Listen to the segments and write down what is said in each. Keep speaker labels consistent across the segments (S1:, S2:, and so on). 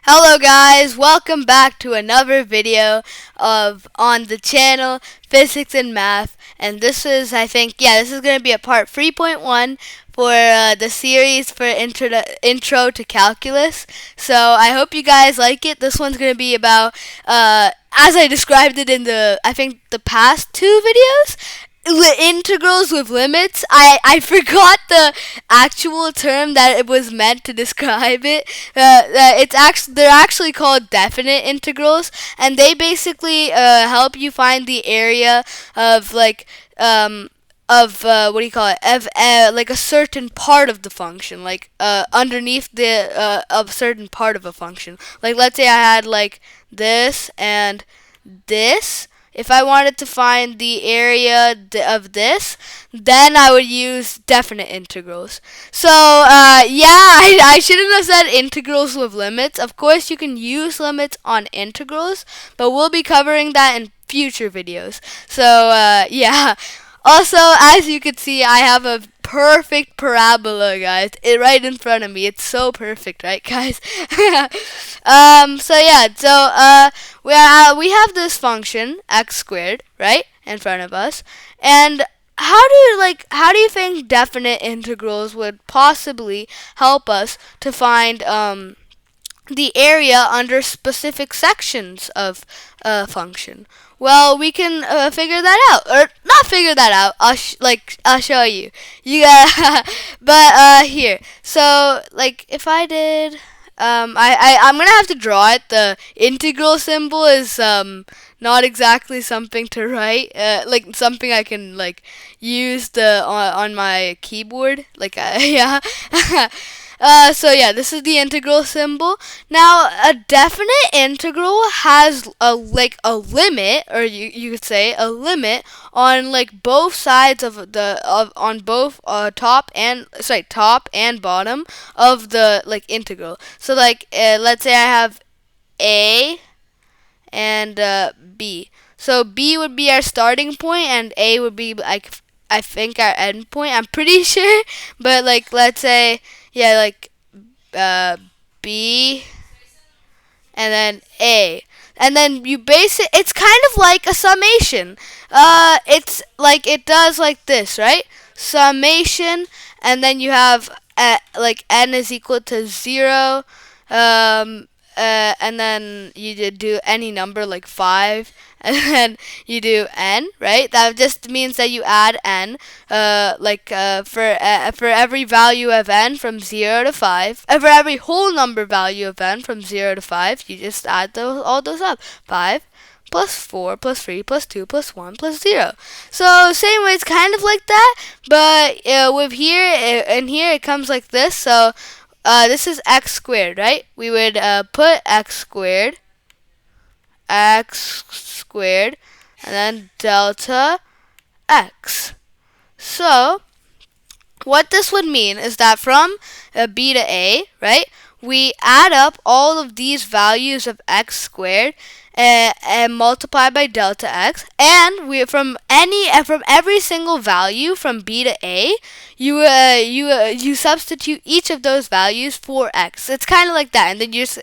S1: Hello guys, welcome back to another video of on the channel Physics and Math, and this is this is going to be a part 3.1 for the series for intro to calculus. So I hope you guys like it. This one's going to be about as I described it in the past two videos, integrals with limits. I forgot the actual term that it was meant to describe it. They're actually called definite integrals, and they basically help you find the area of what do you call it, of like a certain part of the function, like underneath the of certain part of a function. Like let's say I had like this and this. If I wanted to find the area of this, then I would use definite integrals. So, I shouldn't have said integrals with limits. Of course, you can use limits on integrals, but we'll be covering that in future videos. So, yeah. Also, as you can see, I have a perfect parabola, guys. Right in front of me. It's so perfect, right, guys? We have this function x squared, right, in front of us, and how do you think definite integrals would possibly help us to find the area under specific sections of a function? Well, we can figure that out, or not figure that out. I'll show you. But here. So like if I did, I'm gonna have to draw it. The integral symbol is not exactly something to write. Like something I can like use on my keyboard. Yeah. This is the integral symbol. Now, a definite integral has a limit, or you could say a limit on like both sides on both top and bottom of the like integral. So let's say I have a and b. So b would be our starting point, and a would be like I think our end point. I'm pretty sure, but like let's say B and then A. And then you base it, it's kind of like a summation. It's like it does like this, right? Summation, and then you have n is equal to 0. And then you do any number like 5, and then you do n, right? That just means that you add n, for every value of n from 0 to 5. For every whole number value of n from 0 to 5, you just add all those up. 5 plus 4 plus 3 plus 2 plus 1 plus 0. So same way, it's kind of like that, but with here and here it comes like this. So this is x squared, right? We would put x squared, and then delta x. So what this would mean is that from b to a, right, we add up all of these values of x squared and multiply by delta x, and from every single value from b to a, you substitute each of those values for x. It's kind of like that, and then you just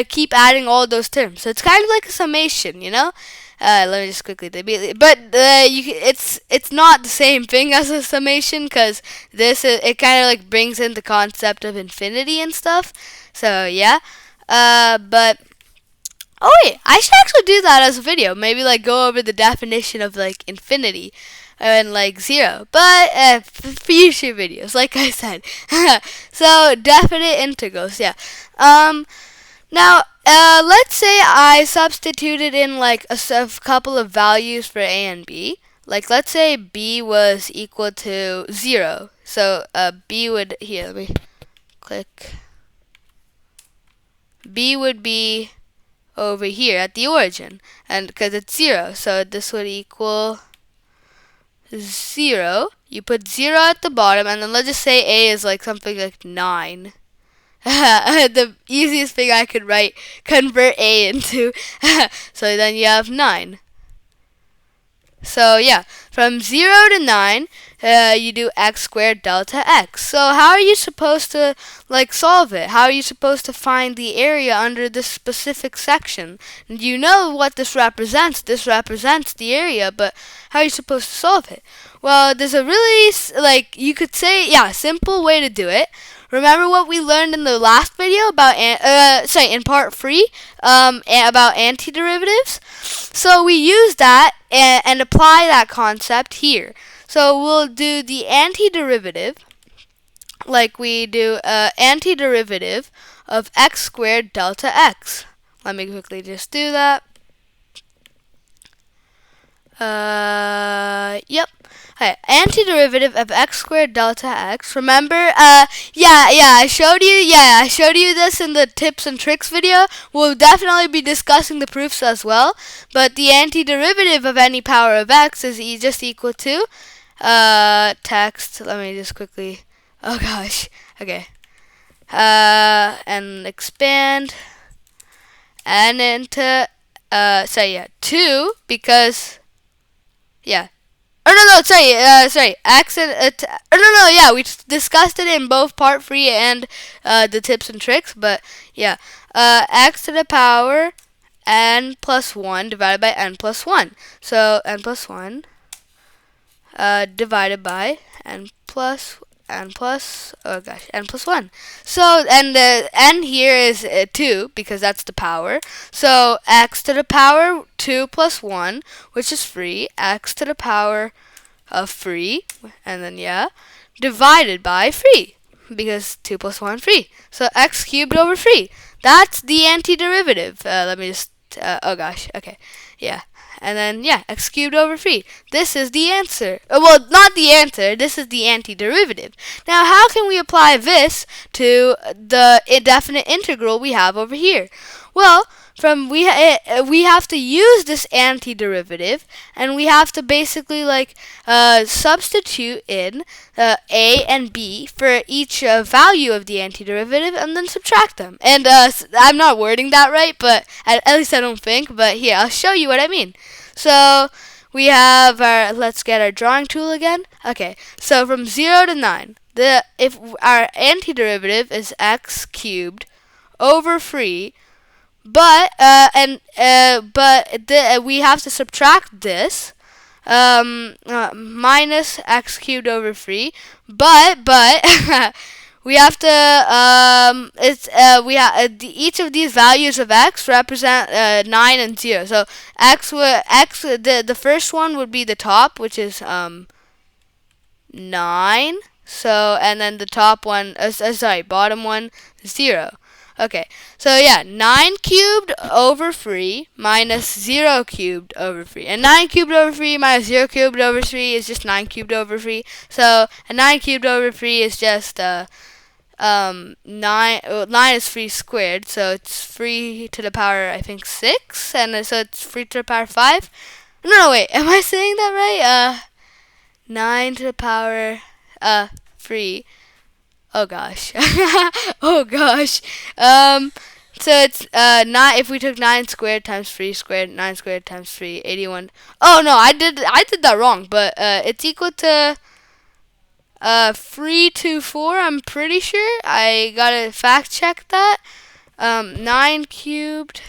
S1: keep adding all those terms. So it's kind of like a summation, you know. Let me just quickly debate, but it's not the same thing as a summation, because it kind of like brings in the concept of infinity and stuff. So yeah, but oh wait, I should actually do that as a video. Maybe like go over the definition of like infinity and like 0, but future videos, like I said. So definite integrals, yeah. Now, let's say I substituted in like a couple of values for a and b. Like let's say b was equal to 0. So b would, here, let me click. B would be over here at the origin, and because it's 0, so this would equal 0. You put 0 at the bottom, and then let's just say a is like something like 9. The easiest thing I could convert a into. So then you have 9. So yeah, from 0 to 9, you do x squared delta x. So how are you supposed to solve it? How are you supposed to find the area under this specific section? And you know what this represents. This represents the area, but how are you supposed to solve it? Well, there's a really, you could say, simple way to do it. Remember what we learned in the last video about, in part 3, about antiderivatives? So we use that and apply that concept here. So we'll do the antiderivative, like we do antiderivative of x squared delta x. Let me quickly just do that. Yep. Okay, antiderivative of x squared delta x. Remember, I showed you this in the tips and tricks video. We'll definitely be discussing the proofs as well. But the antiderivative of any power of x is just equal to text. Let me just quickly. Oh gosh. Okay. And expand and into 2 because X and we discussed it in both part 3 and the tips and tricks, but x to the power n plus 1 divided by n plus 1. So n plus 1 divided by n plus 1. So, and the n here is 2 because that's the power. So x to the power 2 plus 1, which is 3. X to the power of 3, and then divided by 3 because 2 plus 1 3. So x cubed over 3. That's the antiderivative. Let me just. And then, x cubed over 3. This is the answer. Well, not the answer. This is the antiderivative. Now, how can we apply this to the indefinite integral we have over here? Well, we have to use this antiderivative, and we have to basically substitute in a and b for each value of the antiderivative, and then subtract them. And I'm not wording that right, but at least I don't think. But here, I'll show you what I mean. So we have let's get our drawing tool again. Okay, so from 0 to 9, if our antiderivative is x cubed over 3. But we have to subtract this minus x cubed over 3. But we have to each of these values of x represent 9 and 0. So the first one would be the top, which is 9. So and then the top one, bottom one, 0. Okay, so 9 cubed over 3 minus 0 cubed over 3. And 9 cubed over 3 minus 0 cubed over 3 is just 9 cubed over 3. So a 9 cubed over 3 is just 9 is 3 squared, so it's 3 to the power, I think, 6, and so it's 3 to the power 5. No, wait, am I saying that right? 9 to the power 3. Oh gosh. Oh gosh. So it's 9. If we took 9 squared times 3 squared, 9 squared times 3, 81. Oh no, I did that wrong. But it's equal to 324. I'm pretty sure. I gotta fact check that. 9 cubed,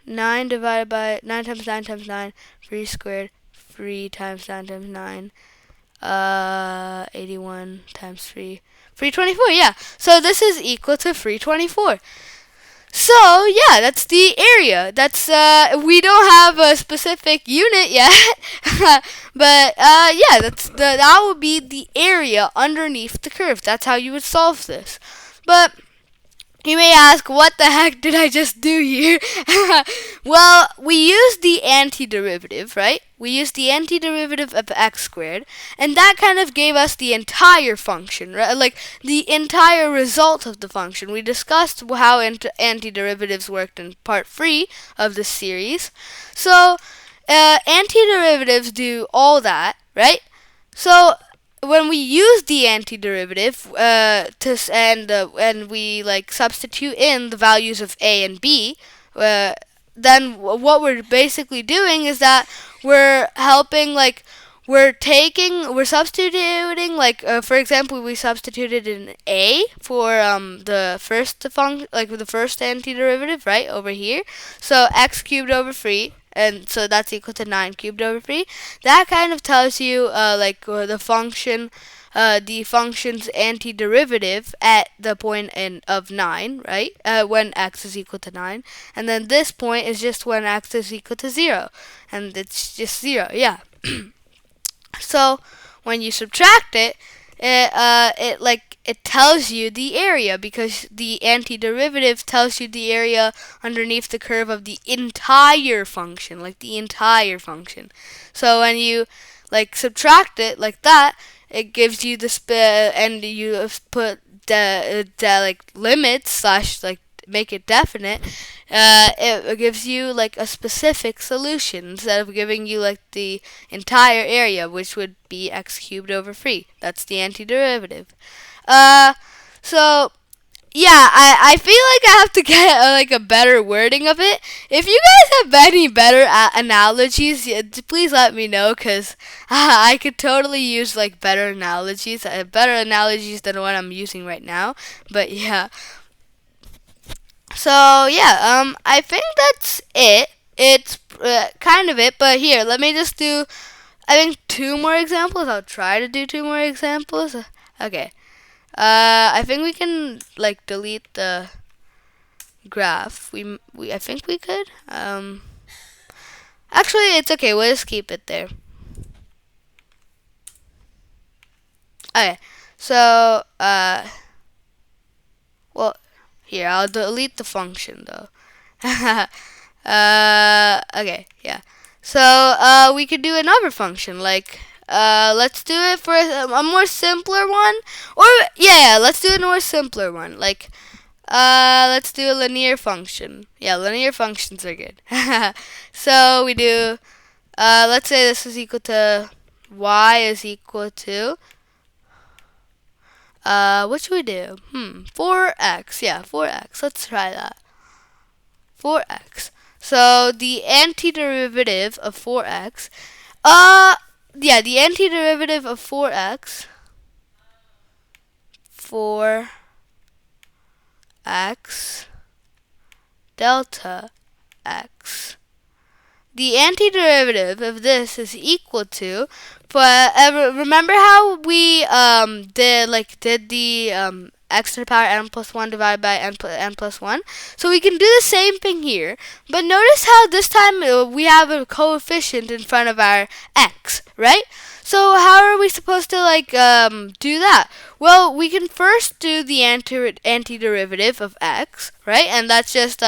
S1: 9 divided by 9 times 9 times 9, 3 squared, 3 times 9 times 9. 81 times 3. 324, yeah. So this is equal to 324. So, that's the area. That's, we don't have a specific unit yet. But, that would be the area underneath the curve. That's how you would solve this. But you may ask, what the heck did I just do here? Well, we used the antiderivative, right? We used the antiderivative of x squared, and that kind of gave us the entire function, right? Like the entire result of the function. We discussed how antiderivatives worked in part 3 of this series. So, antiderivatives do all that, right? So, when we use the antiderivative and we substitute in the values of a and b, then what we're basically doing is that we're helping we're substituting, like for example, we substituted an a for the first function, like the first antiderivative, right over here. So x cubed over 3, and so that's equal to 9 cubed over 3. That kind of tells you the function's antiderivative at the point of 9, right? When x is equal to 9. And then this point is just when x is equal to 0. And it's just 0, yeah. So when you subtract it, it tells you the area, because the antiderivative tells you the area underneath the curve of the entire function, like the entire function. So when you subtract it like that, it gives you and you put the limits slash make it definite. It gives you a specific solution instead of giving you the entire area, which would be x cubed over 3. That's the antiderivative. So yeah, I feel like I have to get a better wording of it. If you guys have any better analogies, please let me know, because I could totally use better analogies than what I'm using right now. But yeah. So yeah, I think that's it. It's kind of it, but here, let me just do, I think, 2 more examples. I'll try to do 2 more examples. Okay. I think we can delete the graph. I think we could. Actually, it's okay. We'll just keep it there. Okay. So well, here, I'll delete the function though. Okay, yeah. So we could do another function, let's do it for a more simpler one. Or yeah, let's do a more simpler one. Let's do a linear function. Yeah, linear functions are good. So we do, let's say this is equal to, y is equal to, what should we do? 4x. Yeah, 4x. Let's try that. 4x. So the antiderivative of 4x, yeah, the antiderivative of 4x, 4x delta x. The antiderivative of this is equal to, but remember how we did the x to the power n plus 1 divided by n plus 1? So we can do the same thing here, but notice how this time we have a coefficient in front of our x, right? So how are we supposed to do that? Well, we can first do the antiderivative of x, right? And that's just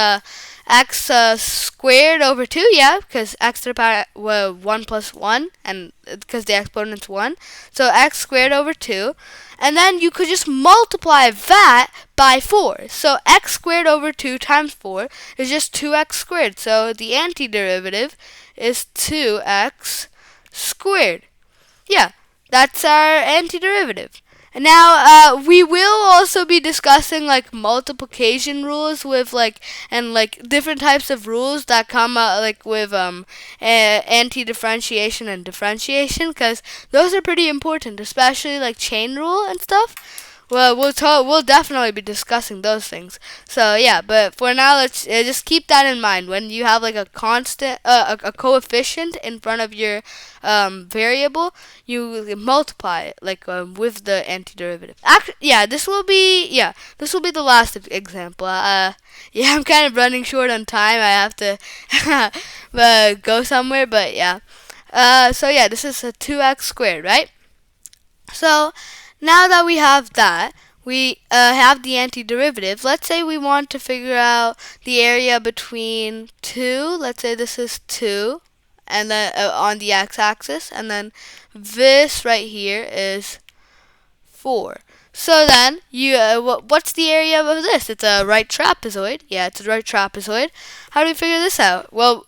S1: x squared over 2, yeah, because x to the power 1 plus 1, and because the exponent's 1. So x squared over 2. And then you could just multiply that by 4. So x squared over 2 times 4 is just 2x squared. So the antiderivative is 2x squared. Yeah, that's our antiderivative. And now we will also be discussing multiplication rules with and different types of rules that come with anti-differentiation and differentiation, because those are pretty important, especially chain rule and stuff. Well, we'll definitely be discussing those things. So yeah, but for now, let's just keep that in mind. When you have a constant, a coefficient in front of your variable, you multiply it with the antiderivative. Actually, yeah, this will be the last example. Yeah, I'm kind of running short on time. I have to go somewhere, but yeah. So yeah, this is a 2x squared, right? So now that we have that, we have the antiderivative. Let's say we want to figure out the area between 2. Let's say this is 2, and then on the x-axis, and then this right here is 4. So then, what's the area of this? It's a right trapezoid. Yeah, it's a right trapezoid. How do we figure this out? Well,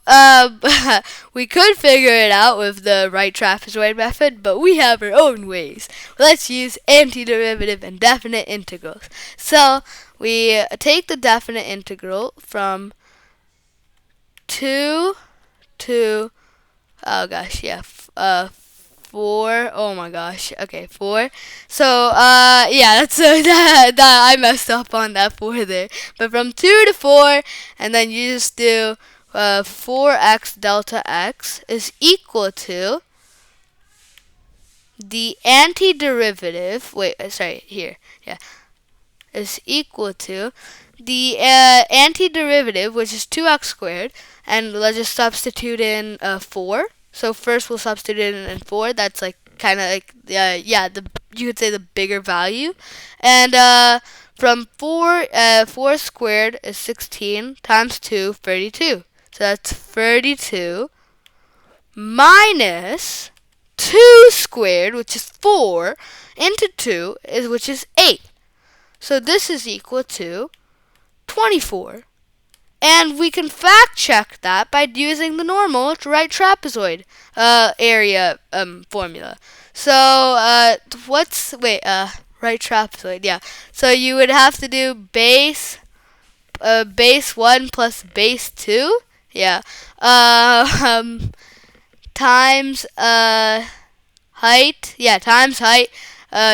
S1: we could figure it out with the right trapezoid method, but we have our own ways. Let's use antiderivative and definite integrals. So we take the definite integral from 2 to, oh gosh, yeah, 4 4. Oh my gosh. Okay, 4. So, yeah, that's that I messed up on that 4 there. But from 2 to 4, and then you just do 4x delta x is equal to the antiderivative. Wait, sorry, here. Yeah, is equal to the antiderivative, which is 2x squared, and let's just substitute in 4. So first we'll substitute in 4. That's like kind of like yeah, the you could say the bigger value, and from 4 squared is 16 times 2, 32. So that's 32 minus 2 squared, which is 4, into 2 is which is 8. So this is equal to 24. And we can fact check that by using the normal right trapezoid area formula. So right trapezoid, yeah. So you would have to do base 1 plus base 2, yeah. Times height, yeah, times height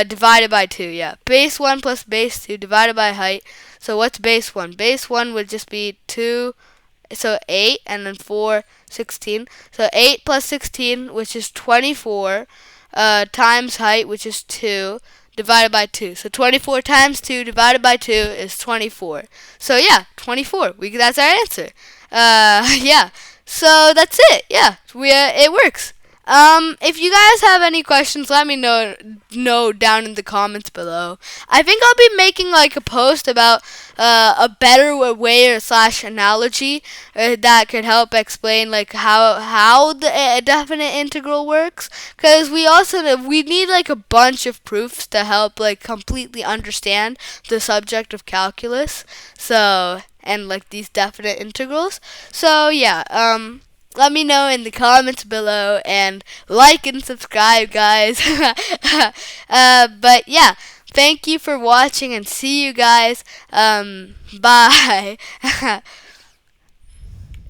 S1: divided by 2, yeah. Base 1 plus base 2 divided by height. So what's base 1? Base 1 would just be 2, so 8, and then 4, 16. So 8 plus 16, which is 24, times height, which is 2, divided by 2. So 24 times 2 divided by 2 is 24. So yeah, 24. That's our answer. Yeah. So that's it. Yeah, it works. If you guys have any questions, let me know down in the comments below. I think I'll be making like a post about a better way or slash analogy that could help explain like how the definite integral works. Because we need like a bunch of proofs to help like completely understand the subject of calculus. So and like these definite integrals. So yeah, let me know in the comments below and like and subscribe, guys. But yeah, thank you for watching and see you guys. Bye.